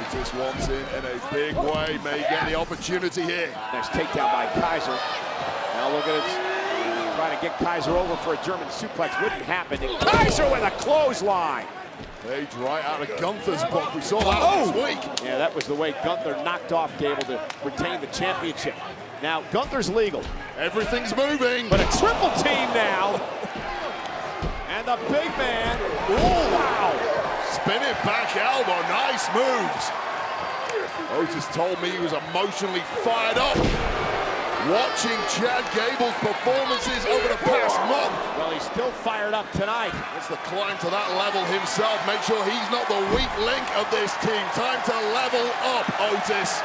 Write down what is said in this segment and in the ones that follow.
Otis wants in a big way, may get the opportunity here. Nice takedown by Kaiser. Now look at it, trying to get Kaiser over for a German suplex. Wouldn't happen. And Kaiser with a clothesline. Page right out of Gunther's book. We saw that last week. Yeah, that was the way Gunther knocked off Gable to retain the championship. Now Gunther's legal. Everything's moving. But a triple team now. And the big man. Ooh, wow. Spinning back elbow. Nice moves. Otis told me he was emotionally fired up watching Chad Gable's performances over the past month. Well, he's still fired up tonight. Wants to climb to that level himself. Make sure he's not the weak link of this team. Time to level up, Otis.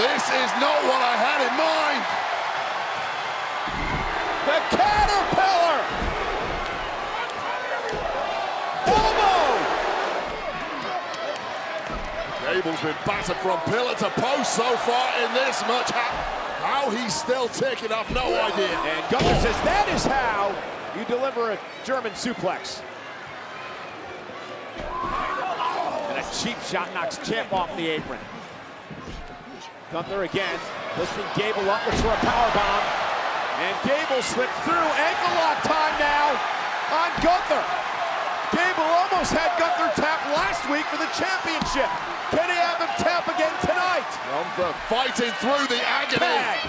This is not what I had in mind. The Caterpillar! Elbow! Gable's been battered from pillar to post so far in this match. How he's still ticking off, no idea. And Gunther says that is how you deliver a German suplex. And a cheap shot knocks Champ off the apron. Gunther again, lifting Gable up for a powerbomb. And Gable slipped through. Ankle lock time now on Gunther. Gable almost had Gunther tap last week for the championship. Can he have him tap again tonight? Gunther fighting through the agony. Tag.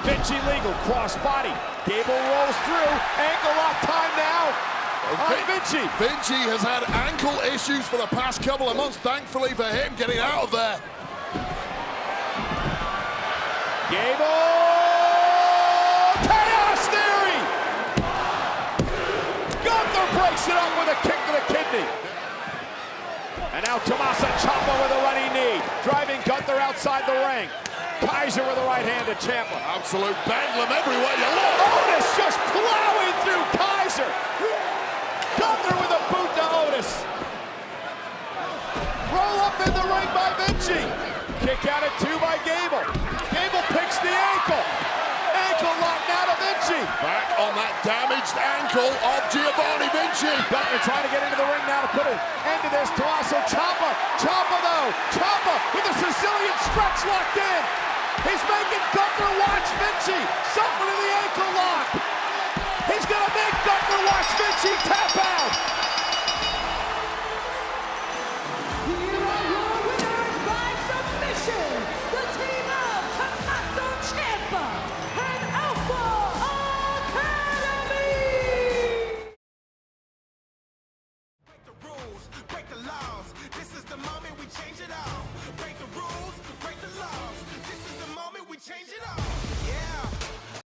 Vinci legal, cross body. Gable rolls through. Ankle lock time now on Vinci. Vinci has had ankle issues for the past couple of months. Thankfully for him, getting out of there. Gable! Chaos Theory! Gunther breaks it up with a kick to the kidney. And now Tommaso Ciampa with a running knee, driving Gunther outside the ring. Kaiser with a right hand to Ciampa. Absolute bedlam everywhere you look. Otis just plowing through Kaiser. Gunther with a boot to Otis. Roll up in the ring by Vinci. Kick out at 2 by Gable. Gable picks the ankle. Ankle lock now to Vinci. Back on that damaged ankle of Giovanni Vinci. Gunther trying to get into the ring now to put an end to this. Tommaso Ciampa. Ciampa though. Ciampa with a Sicilian stretch locked in. He's making Gunther watch Vinci suffer to the ankle lock. He's gonna make Gunther watch Vinci tap out. Here are your winners by submission, the team of Tommaso Ciampa and Alpha Academy. Break the rules, break the laws. This is the moment we change.